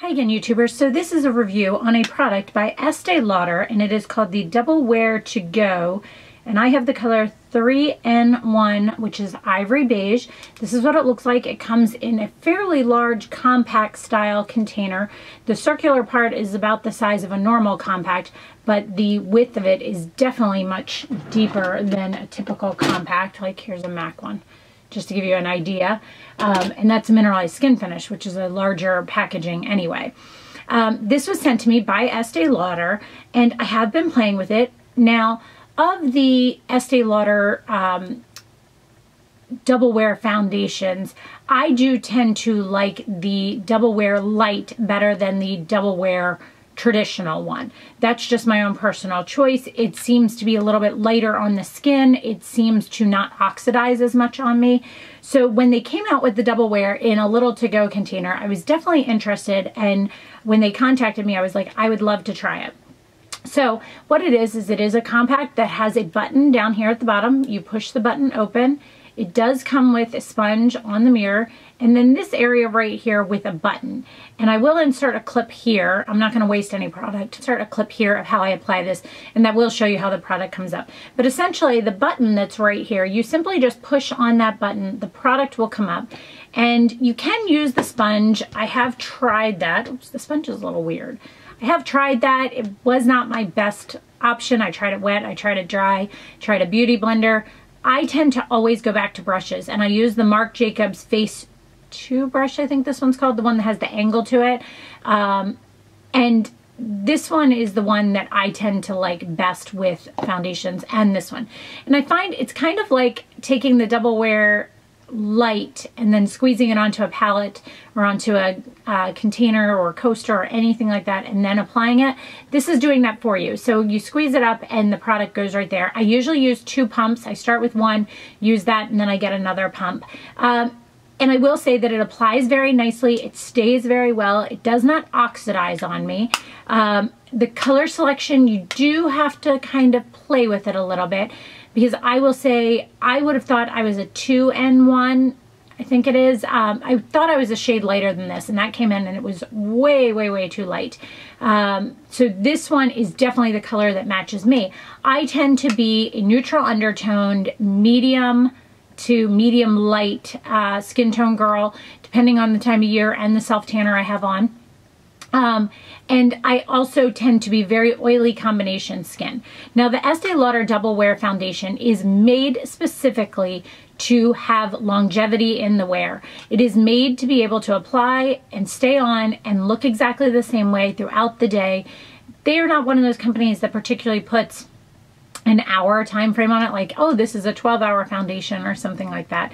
Hi again, YouTubers. So this is a review on a product by Estee Lauder, and it is called the Double Wear To Go. And I have the color 3N1, which is ivory beige. This is what it looks like. It comes in a fairly large compact style container. The circular part is about the size of a normal compact, but the width of it is definitely much deeper than a typical compact. Like here's a MAC one, just to give you an idea. And that's a mineralized skin finish, which is a larger packaging anyway. This was sent to me by Estee Lauder, and I have been playing with it. Now, of the Estee Lauder Double Wear foundations, I do tend to like the Double Wear Light better than the Double Wear traditional one. That's just my own personal choice. It seems to be a little bit lighter on the skin. It seems to not oxidize as much on me. So when they came out with the Double Wear in a little to-go container, I was definitely interested, and when they contacted me, I was like, I would love to try it. So what it is it is a compact that has a button down here at the bottom. You push the button open. It does come with a sponge on the mirror, and then this area right here with a button. And I will insert a clip here. I'm not going to waste any product. Insert a clip here of how I apply this, and that will show you how the product comes up. But essentially, the button that's right here, you simply just push on that button. The product will come up, and you can use the sponge. I have tried that. Oops, the sponge is a little weird. I have tried that. It was not my best option. I tried it wet. I tried it dry. Tried a beauty blender. I tend to always go back to brushes, and I use the Marc Jacobs Face 2 brush, I think this one's called, the one that has the angle to it. And this one is the one that I tend to like best with foundations, and this one. And I find it's kind of like taking the Double Wear Light and then squeezing it onto a palette or onto a container or a coaster or anything like that, and then applying it. This is doing that for you. So you squeeze it up and the product goes right there. I usually use 2 pumps. I start with one, use that, and then I get another pump. And I will say that it applies very nicely. It stays very well. It does not oxidize on me. The color selection, you do have to kind of play with it a little bit, because I will say I would have thought I was a 2N1, I think it is. I thought I was a shade lighter than this, and that came in and it was way, way, way too light. So this one is definitely the color that matches me. I tend to be a neutral undertoned, medium to medium light skin tone girl, depending on the time of year and the self tanner I have on. And I also tend to be very oily combination skin. Now, the Estee Lauder Double Wear Foundation is made specifically to have longevity in the wear. It is made to be able to apply and stay on and look exactly the same way throughout the day. They are not one of those companies that particularly puts an hour time frame on it, like, oh, this is a 12-hour foundation or something like that.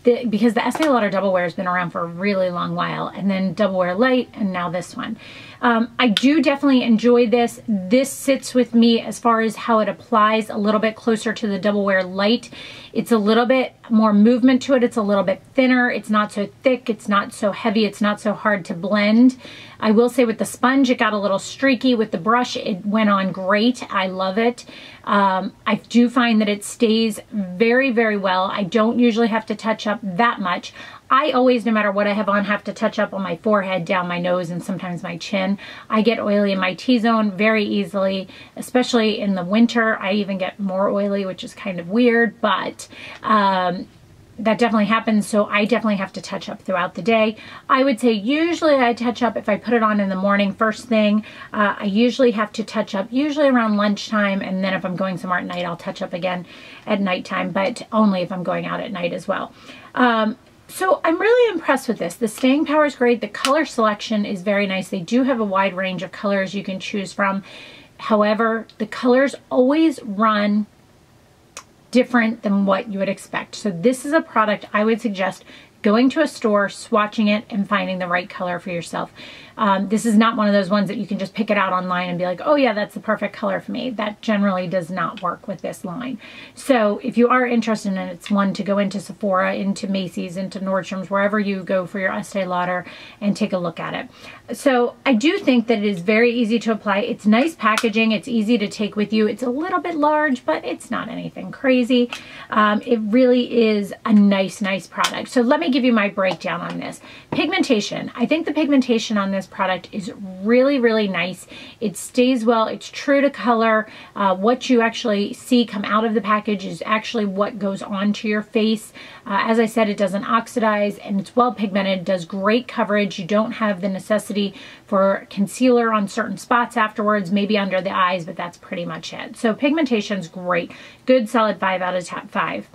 Because the Estee Lauder Double Wear has been around for a really long while, and then Double Wear Light, and now this one. I do definitely enjoy this. This sits with me as far as how it applies a little bit closer to the Double Wear Light. It's a little bit more movement to it. It's a little bit thinner. It's not so thick. It's not so heavy. It's not so hard to blend. I will say with the sponge, it got a little streaky. With the brush, it went on great. I love it. I do find that it stays very, very well. I don't usually have to touch up that much. I always, no matter what I have on, have to touch up on my forehead, down my nose, and sometimes my chin. I get oily in my T-zone very easily, especially in the winter. I even get more oily, which is kind of weird, but that definitely happens, so I definitely have to touch up throughout the day. I would say usually I touch up if I put it on in the morning first thing. I usually have to touch up usually around lunchtime, and then if I'm going somewhere at night, I'll touch up again at nighttime, but only if I'm going out at night as well. So I'm really impressed with this. The staying power is great. The color selection is very nice. They do have a wide range of colors you can choose from. However, the colors always run different than what you would expect. So this is a product I would suggest going to a store, swatching it, and finding the right color for yourself. This is not one of those ones that you can just pick it out online and be like, oh yeah, that's the perfect color for me. That generally does not work with this line. So if you are interested in it, it's one to go into Sephora, into Macy's, into Nordstrom's, wherever you go for your Estee Lauder, and take a look at it. So I do think that it is very easy to apply. It's nice packaging. It's easy to take with you. It's a little bit large, but it's not anything crazy. It really is a nice, nice product. So let me me give you my breakdown on this. Pigmentation. I think the pigmentation on this product is really, really nice. It stays well. It's true to color. What you actually see come out of the package is actually what goes onto your face. As I said, it doesn't oxidize and it's well pigmented, does great coverage. You don't have the necessity for concealer on certain spots afterwards, maybe under the eyes, but that's pretty much it. So pigmentation's great. Good solid 5 out of 5.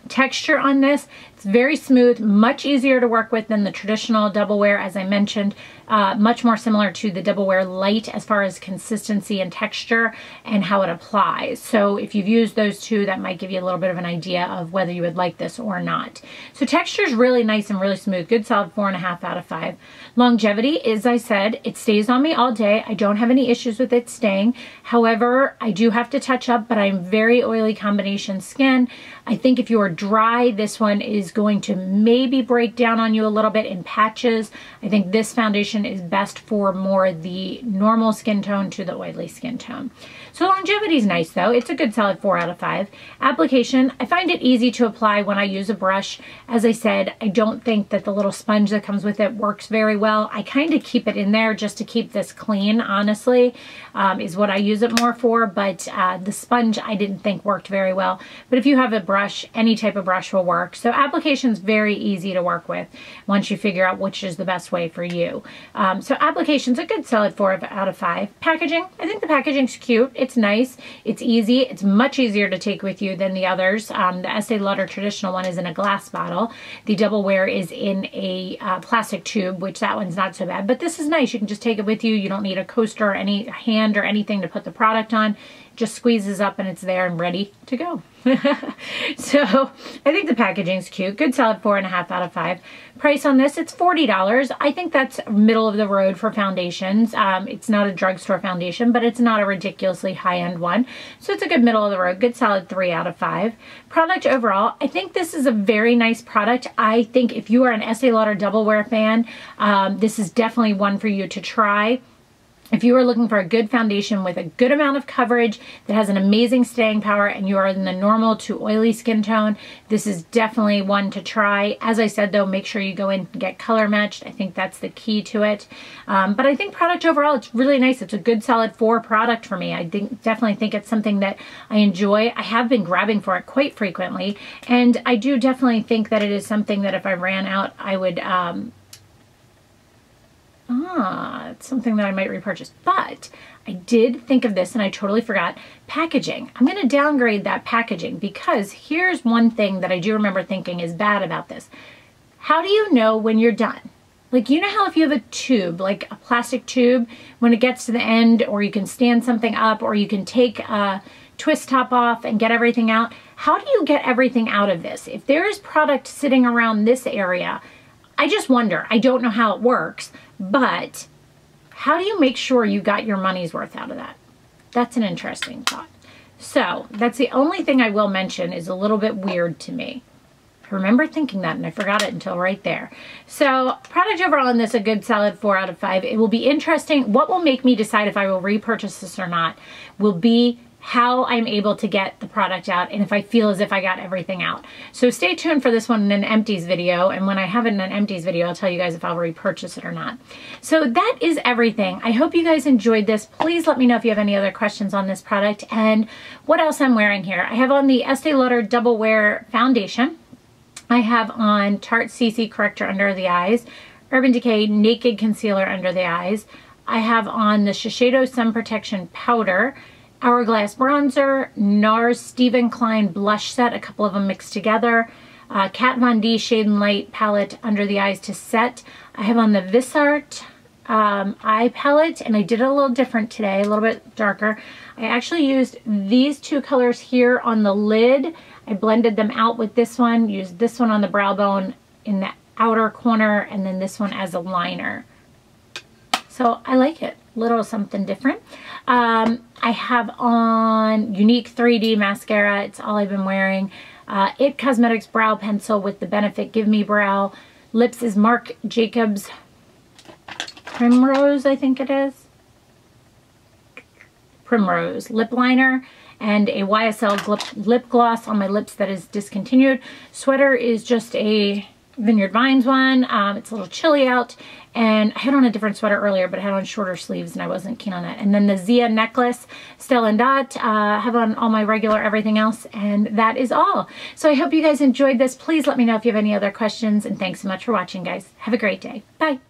Texture on this, it's very smooth, much easier to work with than the traditional Double Wear, as I mentioned. Much more similar to the Double Wear Light as far as consistency and texture and how it applies. So if you've used those two, that might give you a little bit of an idea of whether you would like this or not. So texture is really nice and really smooth. Good solid 4.5 out of 5. Longevity, as I said, it stays on me all day. I don't have any issues with it staying. However, I do have to touch up, but I'm very oily combination skin. I think if you are dry, this one is going to maybe break down on you a little bit in patches. I think this foundation is best for more the normal skin tone to the oily skin tone. So longevity is nice though. It's a good solid 4 out of 5. Application, I find it easy to apply when I use a brush. As I said, I don't think that the little sponge that comes with it works very well. I kind of keep it in there just to keep this clean, honestly, is what I use it more for, but the sponge I didn't think worked very well. But if you have a brush, any type of brush will work. So application's very easy to work with once you figure out which is the best way for you. So application's a good solid 4 out of 5. Packaging, I think the packaging's cute. It's nice. It's easy. It's much easier to take with you than the others. The Estee Lauder traditional one is in a glass bottle. The Double Wear is in a plastic tube, which that one's not so bad. But this is nice. You can just take it with you. You don't need a coaster or any hand or anything to put the product on. It just squeezes up and it's there and ready to go. So I think the packaging's cute. Good solid 4.5 out of 5. Price on this, it's $40. I think that's middle of the road for foundations. It's not a drugstore foundation, but it's not a ridiculously high-end one. So it's a good middle of the road. Good solid 3 out of 5. Product overall, I think this is a very nice product. I think if you are an Estee Lauder Double Wear fan, this is definitely one for you to try. If you are looking for a good foundation with a good amount of coverage that has an amazing staying power and you are in the normal to oily skin tone, this is definitely one to try. As I said though, make sure you go in and get color matched. I think that's the key to it. But I think product overall, it's really nice. It's a good solid 4 product for me. I definitely think it's something that I enjoy. I have been grabbing for it quite frequently. And I do definitely think that it is something that if I ran out, I would... it's something that I might repurchase. But I did think of this and I totally forgot. Packaging. I'm going to downgrade that packaging because here's one thing that I do remember thinking is bad about this. How do you know when you're done? Like, you know how if you have a tube, like a plastic tube, when it gets to the end, or you can stand something up, or you can take a twist top off and get everything out. How do you get everything out of this? If there is product sitting around this area, I just wonder. I don't know how it works, but how do you make sure you got your money's worth out of that? That's an interesting thought. So that's the only thing I will mention is a little bit weird to me. I remember thinking that and I forgot it until right there. So product overall in this, a good solid 4 out of 5. It will be interesting. What will make me decide if I will repurchase this or not will be how I'm able to get the product out and if I feel as if I got everything out. So stay tuned for this one in an empties video, and when I have it in an empties video, I'll tell you guys if I'll repurchase it or not. So that is everything. I hope you guys enjoyed this. Please let me know if you have any other questions on this product and what else I'm wearing here. I have on the Estee Lauder Double Wear Foundation. I have on Tarte CC Corrector under the eyes, Urban Decay Naked Concealer under the eyes. I have on the Shiseido Sun Protection Powder, Hourglass Bronzer, NARS Stephen Klein Blush Set, a couple of them mixed together, Kat Von D Shade and Light Palette under the eyes to set. I have on the Viseart eye palette, and I did it a little different today, a little bit darker. I actually used these two colors here on the lid. I blended them out with this one, used this one on the brow bone in the outer corner, and then this one as a liner. So I like it. Little something different. I have on Younique 3D mascara. It's all I've been wearing. It Cosmetics brow pencil with the Benefit Gimmee brow. Lips is Marc Jacobs Primrose, I think it is. Primrose lip liner, and a YSL lip gloss on my lips that is discontinued. Sweater is just a Vineyard Vines one. It's a little chilly out, and I had on a different sweater earlier, but I had on shorter sleeves and I wasn't keen on it. And then the Zia necklace, Stella & Dot, have on all my regular everything else, and that is all. So I hope you guys enjoyed this. Please let me know if you have any other questions, and thanks so much for watching, guys. Have a great day. Bye.